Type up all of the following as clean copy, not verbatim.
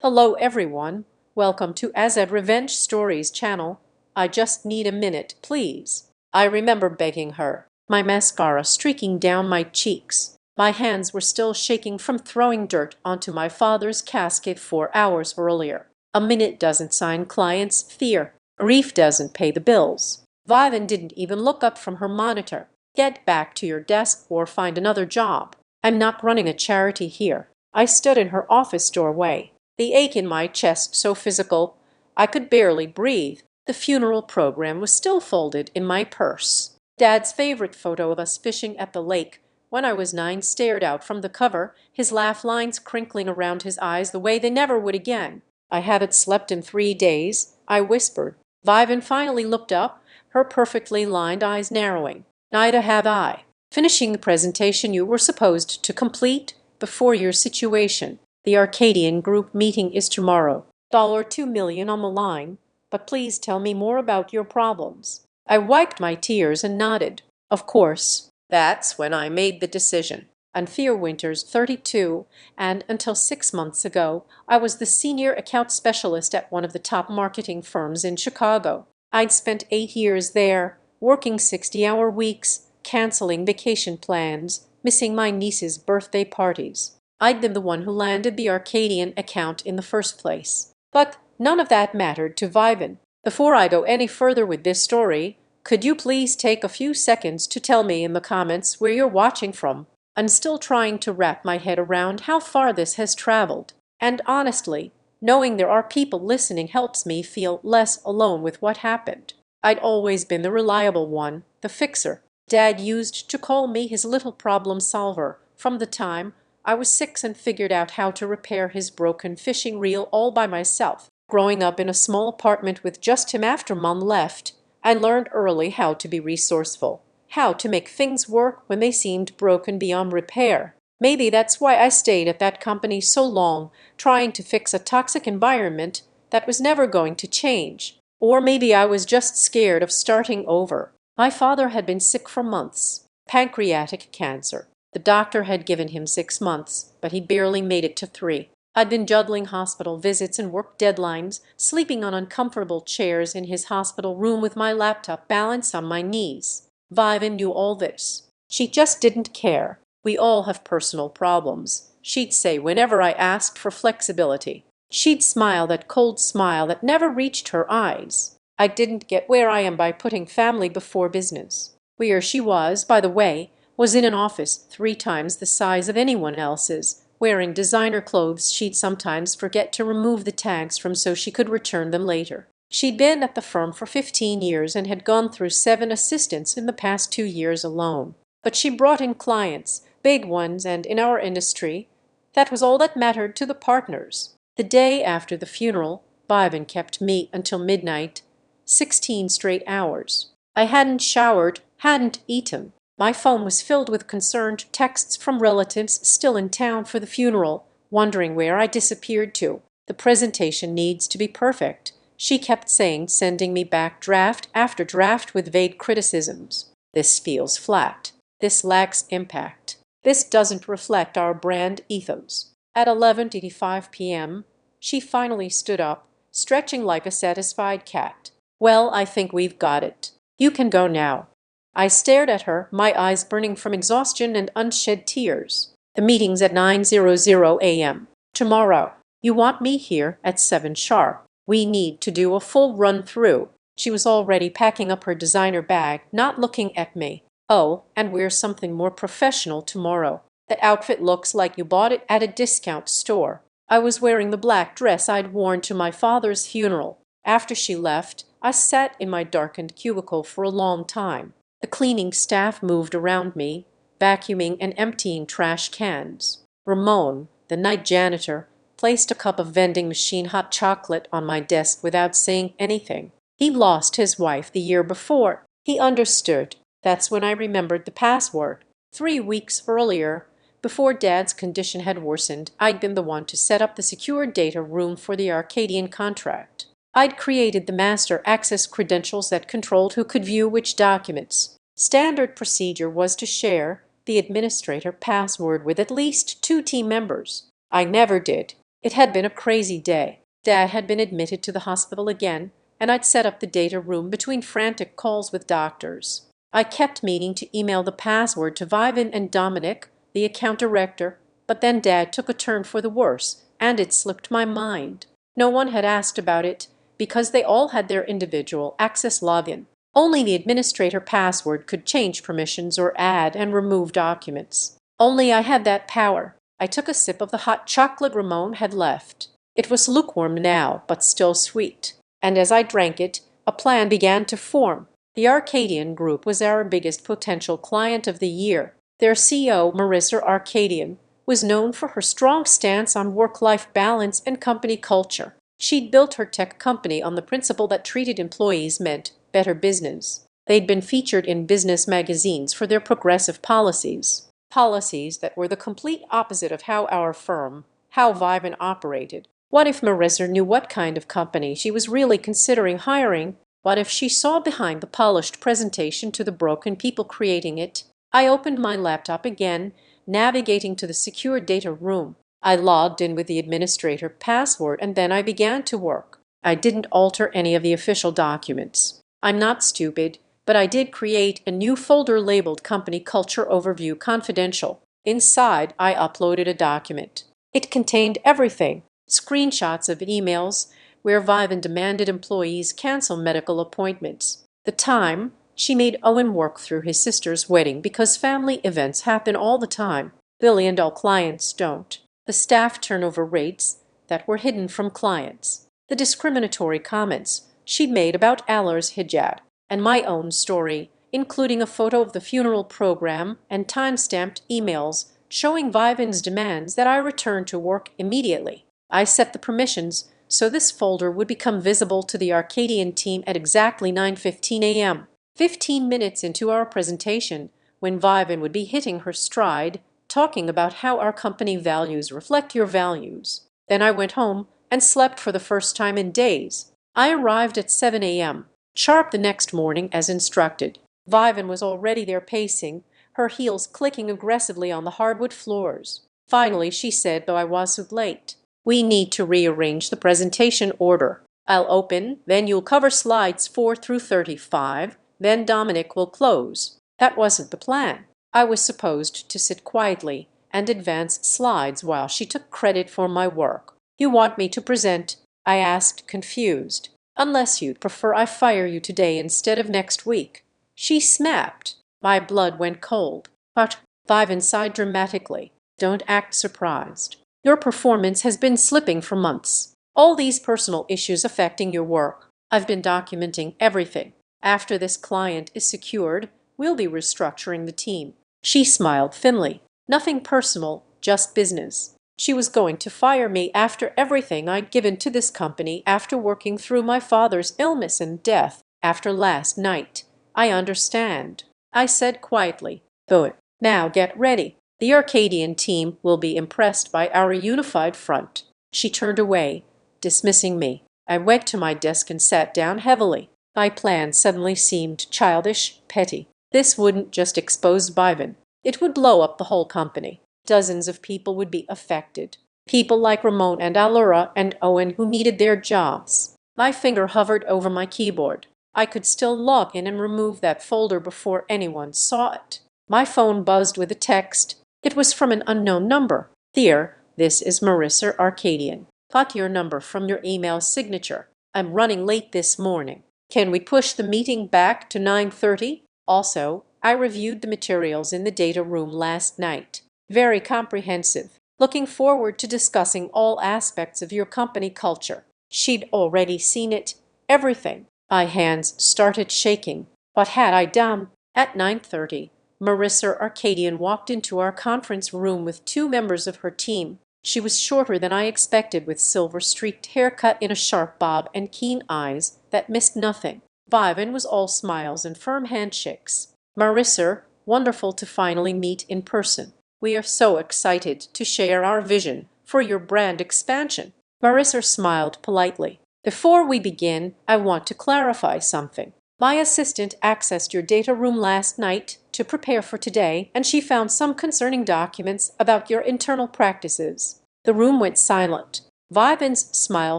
Hello everyone, welcome to Azad Revenge Stories channel. I just need a minute, please. I remember begging her, my mascara streaking down my cheeks. My hands were still shaking from throwing dirt onto my father's casket 4 hours earlier. A minute doesn't sign clients' fear. Reef doesn't pay the bills. Vivian didn't even look up from her monitor. Get back to your desk or find another job. I'm not running a charity here. I stood in her office doorway, the ache in my chest so physical I could barely breathe. The funeral program was still folded in my purse. Dad's favorite photo of us fishing at the lake when I was 9 stared out from the cover, his laugh lines crinkling around his eyes the way they never would again. I haven't slept in 3 days, I whispered. Vivian finally looked up, her perfectly lined eyes narrowing. Neither have I. Finishing the presentation you were supposed to complete before your situation. The Arcadian group meeting is tomorrow. $2 million on the line, but please tell me more about your problems. I wiped my tears and nodded. Of course. That's when I made the decision. Anthea Winters, 32, and until 6 months ago, I was the senior account specialist at one of the top marketing firms in Chicago. I'd spent 8 years there, working 60-hour weeks, canceling vacation plans, missing my niece's birthday parties. I'd been the one who landed the Arcadian account in the first place. But none of that mattered to Vivian. Before I go any further with this story, could you please take a few seconds to tell me in the comments where you're watching from? I'm still trying to wrap my head around how far this has traveled. And honestly, knowing there are people listening helps me feel less alone with what happened. I'd always been the reliable one, the fixer. Dad used to call me his little problem solver from the time I was 6 and figured out how to repair his broken fishing reel all by myself. Growing up in a small apartment with just him after Mom left, I learned early how to be resourceful, how to make things work when they seemed broken beyond repair. Maybe that's why I stayed at that company so long, trying to fix a toxic environment that was never going to change. Or maybe I was just scared of starting over. My father had been sick for months, pancreatic cancer. The doctor had given him 6 months, but he barely made it to 3. I'd been juggling hospital visits and work deadlines, sleeping on uncomfortable chairs in his hospital room with my laptop balanced on my knees. Vivian knew all this. She just didn't care. We all have personal problems, she'd say whenever I asked for flexibility. She'd smile that cold smile that never reached her eyes. I didn't get where I am by putting family before business. Where she was, by the way, was in an office 3 times the size of anyone else's, wearing designer clothes she'd sometimes forget to remove the tags from so she could return them later. She'd been at the firm for 15 years and had gone through 7 assistants in the past 2 years alone. But she brought in clients, big ones, and in our industry, that was all that mattered to the partners. The day after the funeral, Vivian kept me until midnight, 16 straight hours. I hadn't showered, hadn't eaten. My phone was filled with concerned texts from relatives still in town for the funeral, wondering where I disappeared to. The presentation needs to be perfect, she kept saying, sending me back draft after draft with vague criticisms. This feels flat. This lacks impact. This doesn't reflect our brand ethos. At 11:85 p.m., she finally stood up, stretching like a satisfied cat. Well, I think we've got it. You can go now. I stared at her, my eyes burning from exhaustion and unshed tears. The meeting's at 9:00 a.m. tomorrow. You want me here at 7 sharp. We need to do a full run-through. She was already packing up her designer bag, not looking at me. Oh, and wear something more professional tomorrow. That outfit looks like you bought it at a discount store. I was wearing the black dress I'd worn to my father's funeral. After she left, I sat in my darkened cubicle for a long time. The cleaning staff moved around me, vacuuming and emptying trash cans. Ramon, the night janitor, placed a cup of vending machine hot chocolate on my desk without saying anything. He lost his wife the year before. He understood. That's when I remembered the password. 3 weeks earlier, before Dad's condition had worsened, I'd been the one to set up the secure data room for the Arcadian contract. I'd created the master access credentials that controlled who could view which documents. Standard procedure was to share the administrator password with at least 2 team members. I never did. It had been a crazy day. Dad had been admitted to the hospital again, and I'd set up the data room between frantic calls with doctors. I kept meaning to email the password to Vivan and Dominic, the account director, but then Dad took a turn for the worse, and it slipped my mind. No one had asked about it because they all had their individual access login. Only the administrator password could change permissions or add and remove documents. Only I had that power. I took a sip of the hot chocolate Ramon had left. It was lukewarm now, but still sweet. And as I drank it, a plan began to form. The Arcadian Group was our biggest potential client of the year. Their CEO, Marissa Arcadian, was known for her strong stance on work-life balance and company culture. She'd built her tech company on the principle that treated employees meant better business. They'd been featured in business magazines for their progressive policies. Policies that were the complete opposite of how our firm, how Vivan operated. What if Marissa knew what kind of company she was really considering hiring? What if she saw behind the polished presentation to the broken people creating it? I opened my laptop again, navigating to the secure data room. I logged in with the administrator password and then I began to work. I didn't alter any of the official documents. I'm not stupid, but I did create a new folder labeled Company Culture Overview Confidential. Inside, I uploaded a document. It contained everything: screenshots of emails where Vivan demanded employees cancel medical appointments, the time she made Owen work through his sister's wedding because family events happen all the time, billion-dollar clients don't, the staff turnover rates that were hidden from clients, the discriminatory comments she'd made about Allah's hijab, and my own story, including a photo of the funeral program and time-stamped emails showing Vivan's demands that I return to work immediately. I set the permissions so this folder would become visible to the Arcadian team at exactly 9:15 a.m. 15 minutes into our presentation, when Vivan would be hitting her stride, talking about how our company values reflect your values. Then I went home and slept for the first time in days. I arrived at 7 a.m. sharp the next morning as instructed. Vivan was already there pacing, her heels clicking aggressively on the hardwood floors. Finally, she said, though I wasn't late, "We need to rearrange the presentation order. I'll open, then you'll cover slides 4 through 35, then Dominic will close." That wasn't the plan. I was supposed to sit quietly and advance slides while she took credit for my work. "You want me to present?" I asked, confused. "Unless you'd prefer I fire you today instead of next week." She snapped. My blood went cold. "But," Vivan sighed dramatically, "don't act surprised. Your performance has been slipping for months. All these personal issues affecting your work. I've been documenting everything. After this client is secured, we'll be restructuring the team." She smiled thinly. Nothing personal, just business. She was going to fire me after everything I'd given to this company, after working through my father's illness and death, after last night. "I understand," I said quietly. "Good. Now get ready. The Arcadian team will be impressed by our unified front." She turned away, dismissing me. I went to my desk and sat down heavily. My plan suddenly seemed childish, petty. This wouldn't just expose Vivan. It would blow up the whole company. Dozens of people would be affected. People like Ramon and Allura and Owen who needed their jobs. My finger hovered over my keyboard. I could still log in and remove that folder before anyone saw it. My phone buzzed with a text. It was from an unknown number. "Dear, this is Marissa Arcadian. Got your number from your email signature. I'm running late this morning. Can we push the meeting back to 9:30? Also, I reviewed the materials in the data room last night. Very comprehensive. Looking forward to discussing all aspects of your company culture." She'd already seen it. Everything. My hands started shaking. What had I done? At 9:30, Marissa Arcadian walked into our conference room with 2 members of her team. She was shorter than I expected, with silver-streaked hair cut in a sharp bob and keen eyes that missed nothing. Vivan was all smiles and firm handshakes. "Marissa, wonderful to finally meet in person. We are so excited to share our vision for your brand expansion." Marissa smiled politely. "Before we begin, I want to clarify something. My assistant accessed your data room last night to prepare for today, and she found some concerning documents about your internal practices." The room went silent. Vivian's smile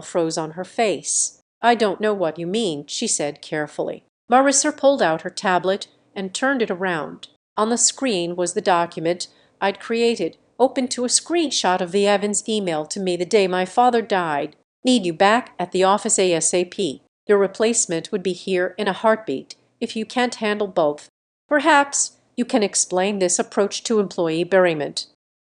froze on her face. I don't know what you mean, she said carefully. Marissa pulled out her tablet and turned it around. On the screen was the document I'd created, open to a screenshot of the Evans email to me the day my father died. Need you back at the office ASAP. Your replacement would be here in a heartbeat if you can't handle both. Perhaps you can explain this approach to employee bereavement.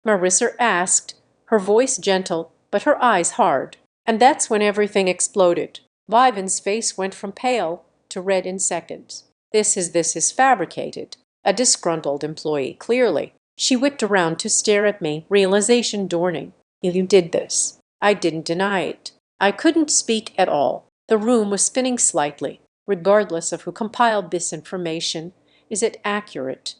Marissa asked, her voice gentle but her eyes hard. And that's when everything exploded. Vivian's face went from pale to red in seconds. This is fabricated. A disgruntled employee, clearly. She whipped around to stare at me, realization dawning. You did this. I didn't deny it. I couldn't speak at all. The room was spinning slightly. Regardless of who compiled this information, is it accurate?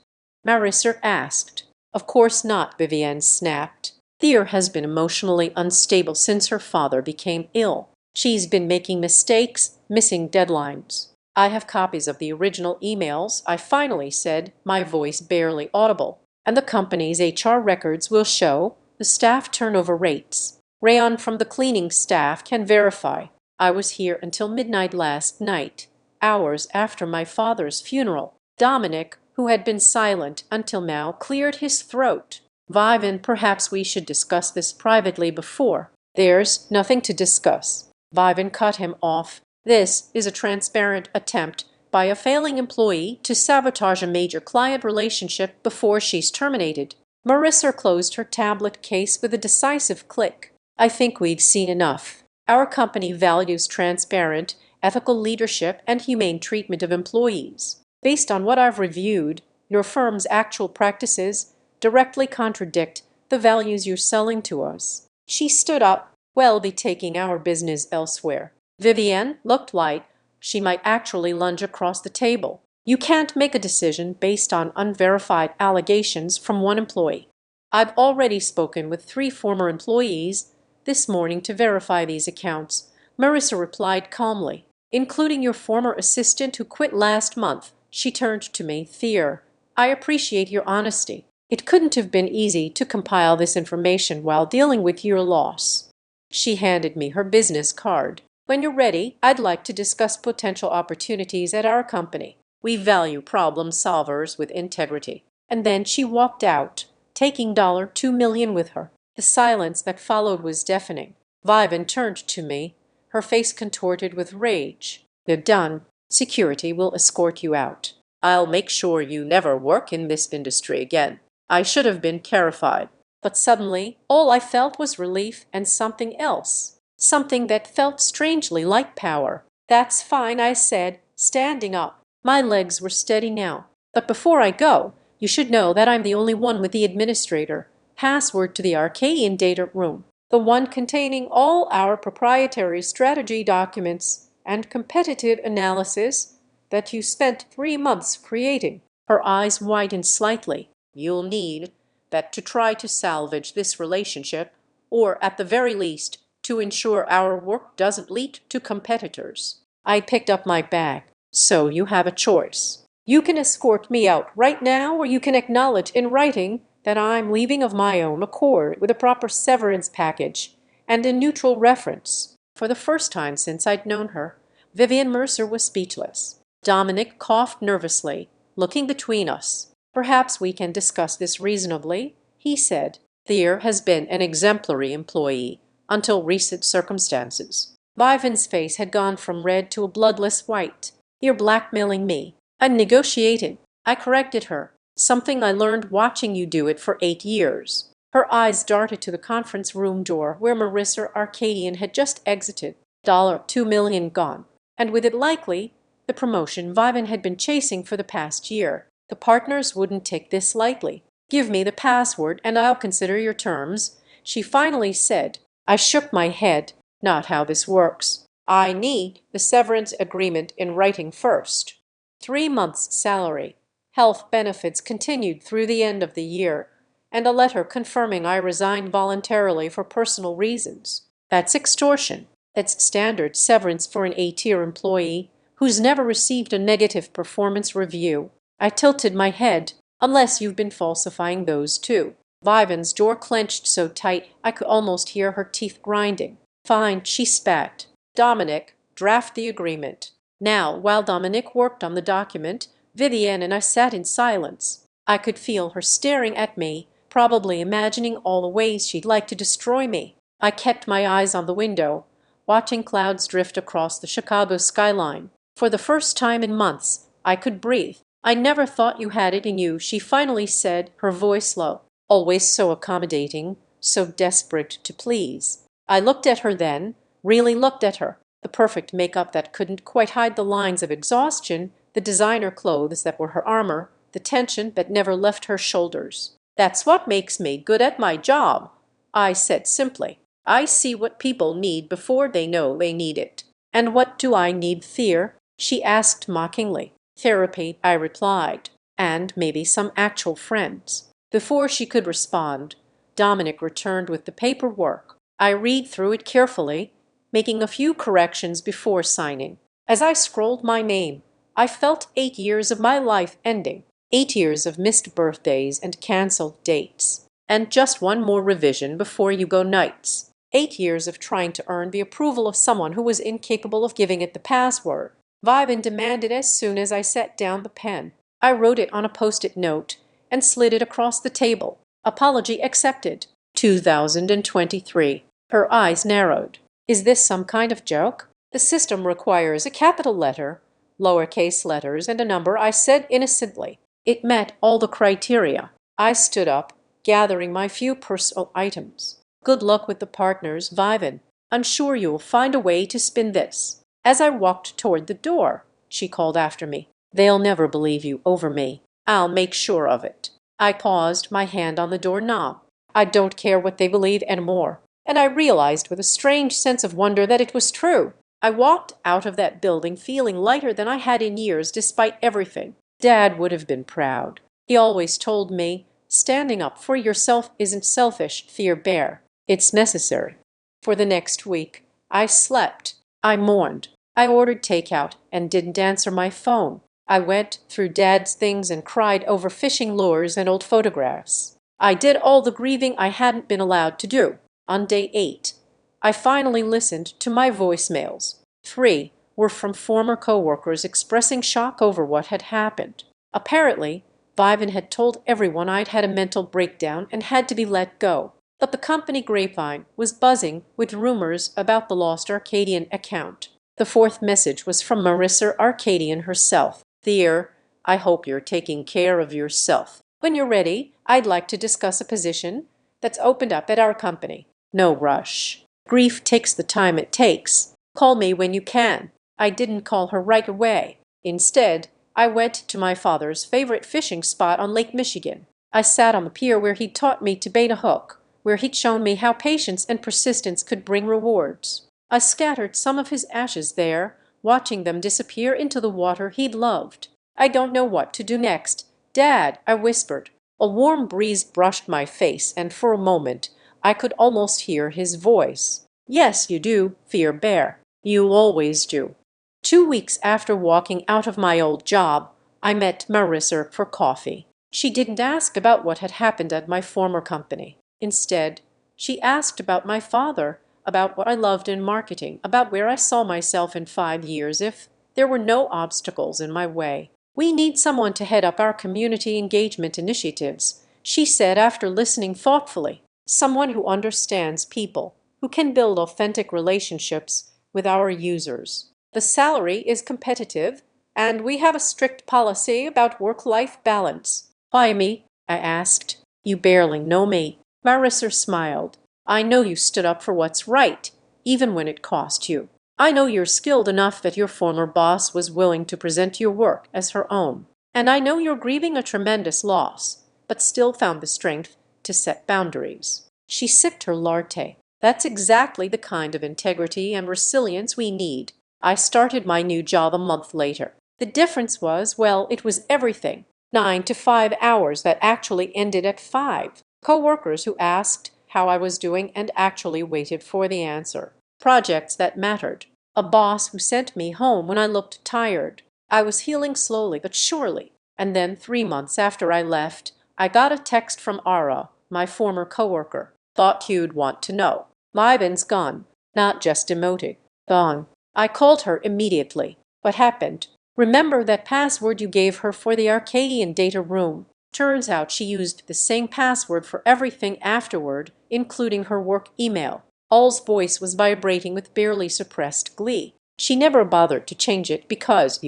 Marissa asked. Of course not, Vivienne snapped. Thea has been emotionally unstable since her father became ill. She's been making mistakes, missing deadlines. I have copies of the original emails, I finally said, my voice barely audible. And the company's HR records will show the staff turnover rates. Rayon from the cleaning staff can verify. I was here until midnight last night, hours after my father's funeral. Dominic, who had been silent until now, cleared his throat. Vivian, perhaps we should discuss this privately before. There's nothing to discuss. Vivian cut him off. This is a transparent attempt by a failing employee to sabotage a major client relationship before she's terminated. Marissa closed her tablet case with a decisive click. I think we've seen enough. Our company values transparent, ethical leadership and humane treatment of employees. Based on what I've reviewed, your firm's actual practices directly contradict the values you're selling to us. She stood up. We'll be taking our business elsewhere. Vivienne looked like she might actually lunge across the table. You can't make a decision based on unverified allegations from one employee. I've already spoken with 3 former employees this morning to verify these accounts, Marissa replied calmly, including your former assistant who quit last month. She turned to me. Thea, I appreciate your honesty. It couldn't have been easy to compile this information while dealing with your loss. She handed me her business card. When you're ready, I'd like to discuss potential opportunities at our company. We value problem solvers with integrity. And then she walked out, taking $2 million with her. The silence that followed was deafening. Vivian turned to me, her face contorted with rage. They're done. Security will escort you out. I'll make sure you never work in this industry again. I should have been terrified. But suddenly, all I felt was relief and something else. Something that felt strangely like power. That's fine, I said, standing up. My legs were steady now. But before I go, you should know that I'm the only one with the administrator. Password to the Arcadian data room. The one containing all our proprietary strategy documents and competitive analysis that you spent 3 months creating. Her eyes widened slightly. You'll need that to try to salvage this relationship, or at the very least, to ensure our work doesn't lead to competitors. I picked up my bag. So you have a choice. You can escort me out right now, or you can acknowledge in writing that I'm leaving of my own accord with a proper severance package and a neutral reference. For the first time since I'd known her, Vivian Mercer was speechless. Dominic coughed nervously, looking between us. Perhaps we can discuss this reasonably, he said. Thea has been an exemplary employee until recent circumstances. Vivian's face had gone from red to a bloodless white. You're blackmailing me. I'm negotiating. I corrected her. Something I learned watching you do it for 8 years. Her eyes darted to the conference room door where Marissa Arcadian had just exited. $2 million gone. And with it likely the promotion Vivian had been chasing for the past year. The partners wouldn't take this lightly. Give me the password and I'll consider your terms, she finally said. I shook my head. Not how this works. I need the severance agreement in writing first. 3 months' salary. Health benefits continued through the end of the year, and a letter confirming I resigned voluntarily for personal reasons. That's extortion. That's standard severance for an A-tier employee who's never received a negative performance review. I tilted my head. Unless you've been falsifying those too. Vivian's jaw clenched so tight I could almost hear her teeth grinding. Fine, she spat. Dominic, draft the agreement. Now, while Dominic worked on the document, Vivienne and I sat in silence. I could feel her staring at me, probably imagining all the ways she'd like to destroy me. I kept my eyes on the window, watching clouds drift across the Chicago skyline. For the first time in months, I could breathe. I never thought you had it in you, she finally said, her voice low. Always so accommodating, so desperate to please. I looked at her then, really looked at her. The perfect makeup that couldn't quite hide the lines of exhaustion, the designer clothes that were her armor, the tension that never left her shoulders. That's what makes me good at my job, I said simply. I see what people need before they know they need it. And what do I need, Fear? She asked mockingly. Therapy, I replied, and maybe some actual friends. Before she could respond, Dominic returned with the paperwork. I read through it carefully, making a few corrections before signing. As I scrolled my name, I felt 8 years of my life ending, 8 years of missed birthdays and canceled dates, and just one more revision before you go nights. 8 years of trying to earn the approval of someone who was incapable of giving it the password. Vivian demanded as soon as I set down the pen. I wrote it on a post-it note and slid it across the table. Apology accepted. 2023. Her eyes narrowed. Is this some kind of joke? The system requires a capital letter, lowercase letters, and a number, I said innocently. It met all the criteria. I stood up, gathering my few personal items. Good luck with the partners, Vivian. I'm sure you'll find a way to spin this. As I walked toward the door, she called after me. They'll never believe you over me. I'll make sure of it. I paused, my hand on the doorknob. I don't care what they believe anymore. And I realized with a strange sense of wonder that it was true. I walked out of that building feeling lighter than I had in years despite everything. Dad would have been proud. He always told me, standing up for yourself isn't selfish, Fear Bear. It's necessary. For the next week, I slept. I mourned. I ordered takeout and didn't answer my phone. I went through Dad's things and cried over fishing lures and old photographs. I did all the grieving I hadn't been allowed to do. On day 8, I finally listened to my voicemails. 3 were from former coworkers expressing shock over what had happened. Apparently, Vivian had told everyone I'd had a mental breakdown and had to be let go. But the company grapevine was buzzing with rumors about the lost Arcadian account. The 4th message was from Marissa Arcadian herself. Dear, I hope you're taking care of yourself. When you're ready, I'd like to discuss a position that's opened up at our company. No rush. Grief takes the time it takes. Call me when you can. I didn't call her right away. Instead, I went to my father's favorite fishing spot on Lake Michigan. I sat on the pier where he'd taught me to bait a hook, where he'd shown me how patience and persistence could bring rewards. I scattered some of his ashes there, watching them disappear into the water he'd loved. I don't know what to do next. Dad, I whispered. A warm breeze brushed my face, and for a moment I could almost hear his voice. Yes, you do, Fear Bear. You always do. 2 weeks after walking out of my old job, I met Marissa for coffee. She didn't ask about what had happened at my former company. Instead, she asked about my father, about what I loved in marketing, about where I saw myself in 5 years if there were no obstacles in my way. We need someone to head up our community engagement initiatives, she said after listening thoughtfully. Someone who understands people, who can build authentic relationships with our users. The salary is competitive, and we have a strict policy about work-life balance. Why me? I asked. You barely know me. Marissa smiled. I know you stood up for what's right, even when it cost you. I know you're skilled enough that your former boss was willing to present your work as her own. And I know you're grieving a tremendous loss, but still found the strength to set boundaries. She sipped her latte. That's exactly the kind of integrity and resilience we need. I started my new job a month later. The difference was, well, it was everything. 9 to 5 hours that actually ended at 5. Coworkers who asked how I was doing and actually waited for the answer. Projects that mattered. A boss who sent me home when I looked tired. I was healing slowly but surely. And then 3 months after I left, I got a text from Ara, my former coworker. Thought you'd want to know. Liven's gone. not just demoted. Gone. I called her immediately. What happened? Remember that password you gave her for the Arcadian data room? Turns out she used the same password for everything afterward, including her work email. All's voice was vibrating with barely suppressed glee. She never bothered to change it because,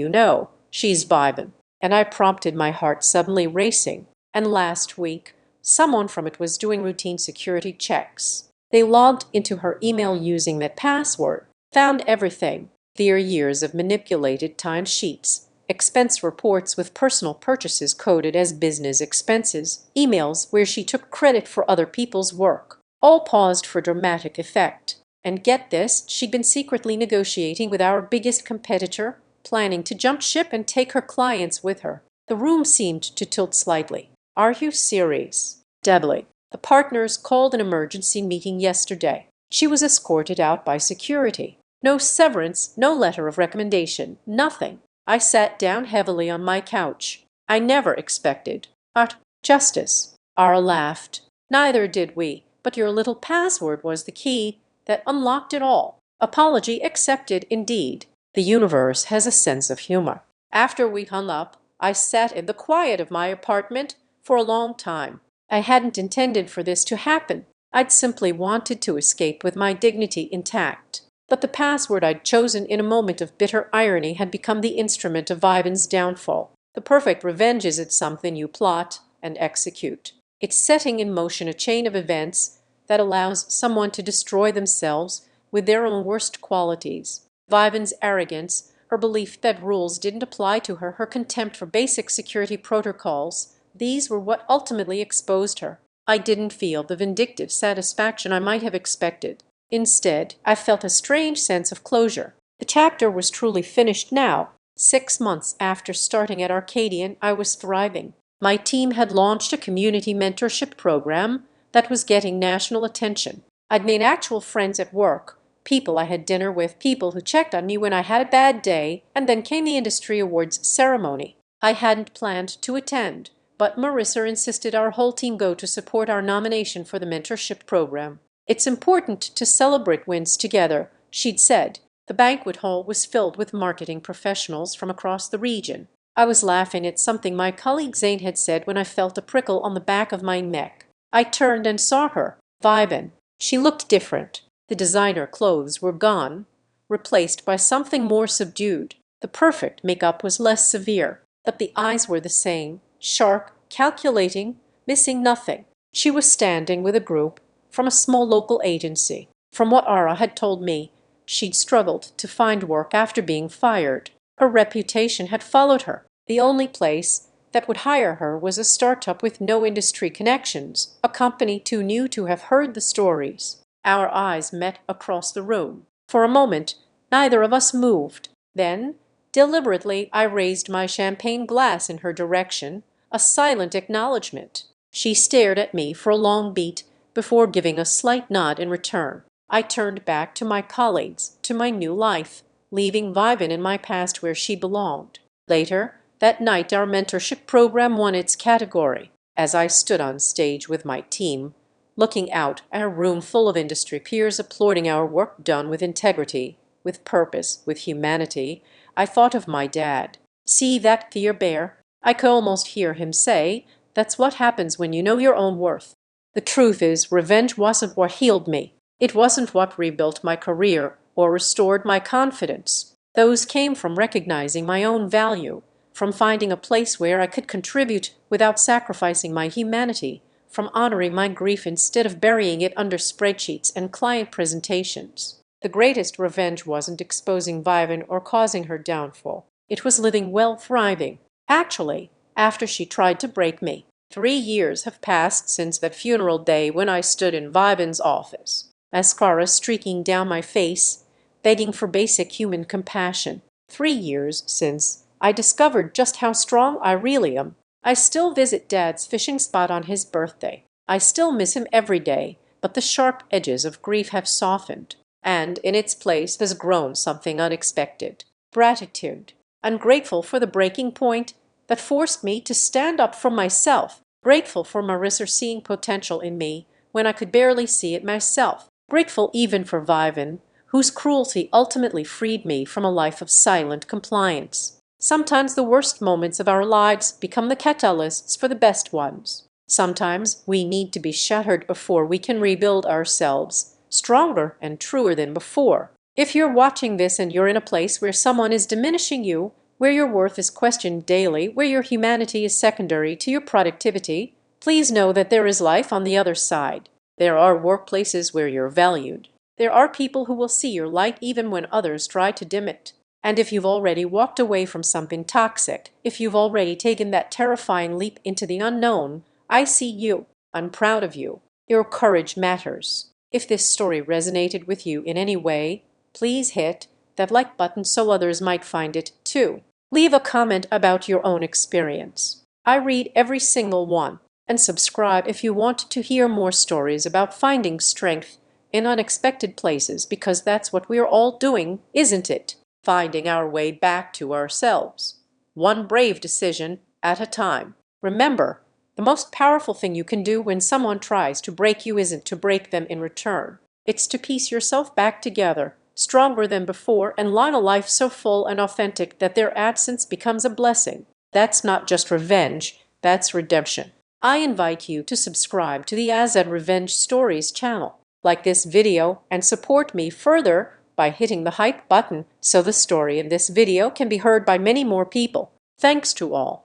she's vibin'. And I prompted, my heart suddenly racing. And last week, someone from it was doing routine security checks. They logged into her email using that password, found everything. Their years of manipulated timesheets, expense reports with personal purchases coded as business expenses, emails where she took credit for other people's work, all paused for dramatic effect. And get this, she'd been secretly negotiating with our biggest competitor, planning to jump ship and take her clients with her. The room seemed to tilt slightly. Are you serious? Doubly. The partners called an emergency meeting yesterday. She was escorted out by security. No severance, no letter of recommendation, nothing. I sat down heavily on my couch. I never expected. But justice. Ara laughed. Neither did we, but your little password was the key that unlocked it all. Apology accepted, indeed. The universe has a sense of humor. After we hung up, I sat in the quiet of my apartment for a long time. I hadn't intended for this to happen. I'd simply wanted to escape with my dignity intact. But the password I'd chosen in a moment of bitter irony had become the instrument of Ivan's downfall. The perfect revenge isn't something you plot and execute. It's setting in motion a chain of events that allows someone to destroy themselves with their own worst qualities. Vivan's arrogance, her belief that rules didn't apply to her, her contempt for basic security protocols, these were what ultimately exposed her. I didn't feel the vindictive satisfaction I might have expected. Instead, I felt a strange sense of closure. The chapter was truly finished now. 6 months after starting at Arcadian, I was thriving. My team had launched a community mentorship program that was getting national attention. I'd made actual friends at work, people I had dinner with, people who checked on me when I had a bad day, and then came the industry awards ceremony. I hadn't planned to attend, but Marissa insisted our whole team go to support our nomination for the mentorship program. It's important to celebrate wins together, she'd said. The banquet hall was filled with marketing professionals from across the region. I was laughing at something my colleague Zane had said when I felt a prickle on the back of my neck. I turned and saw her, Vivan. She looked different. The designer clothes were gone, replaced by something more subdued. The perfect makeup was less severe, but the eyes were the same, sharp, calculating, missing nothing. She was standing with a group from a small local agency. From what Ara had told me, she'd struggled to find work after being fired. Her reputation had followed her. The only place that would hire her was a startup with no industry connections, a company too new to have heard the stories. Our eyes met across the room. For a moment, neither of us moved. Then, deliberately, I raised my champagne glass in her direction, a silent acknowledgement. She stared at me for a long beat before giving a slight nod in return. I turned back to my colleagues, to my new life, leaving Vivan in my past where she belonged. Later, that night our mentorship program won its category. As I stood on stage with my team, looking out at a room full of industry peers applauding our work done with integrity, with purpose, with humanity, I thought of my dad. See that fear bear? I could almost hear him say, that's what happens when you know your own worth. The truth is, revenge wasn't what healed me. It wasn't what rebuilt my career or restored my confidence. Those came from recognizing my own value, from finding a place where I could contribute without sacrificing my humanity, from honoring my grief instead of burying it under spreadsheets and client presentations. The greatest revenge wasn't exposing Vivan or causing her downfall. It was living well, thriving. Actually, after she tried to break me. 3 years have passed since that funeral day when I stood in Vivan's office, mascara streaking down my face, begging for basic human compassion. 3 years since I discovered just how strong I really am. I still visit Dad's fishing spot on his birthday. I still miss him every day, but the sharp edges of grief have softened, and in its place has grown something unexpected. Gratitude. I'm grateful for the breaking point that forced me to stand up for myself. Grateful for Marissa seeing potential in me when I could barely see it myself. Grateful even for Vivan, whose cruelty ultimately freed me from a life of silent compliance. Sometimes the worst moments of our lives become the catalysts for the best ones. Sometimes we need to be shattered before we can rebuild ourselves, stronger and truer than before. If you're watching this and you're in a place where someone is diminishing you, where your worth is questioned daily, where your humanity is secondary to your productivity, please know that there is life on the other side. There are workplaces where you're valued. There are people who will see your light even when others try to dim it. And if you've already walked away from something toxic, if you've already taken that terrifying leap into the unknown, I see you. I'm proud of you. Your courage matters. If this story resonated with you in any way, please hit that like button so others might find it too. Leave a comment about your own experience. I read every single one. And subscribe if you want to hear more stories about finding strength in unexpected places, because that's what we're all doing, isn't it? Finding our way back to ourselves, one brave decision at a time. Remember, the most powerful thing you can do when someone tries to break you isn't to break them in return. It's to piece yourself back together, stronger than before, and live a life so full and authentic that their absence becomes a blessing. That's not just revenge, that's redemption. I invite you to subscribe to the Azad Revenge Stories channel, like this video, and support me further by hitting the hype button so the story in this video can be heard by many more people. Thanks to all.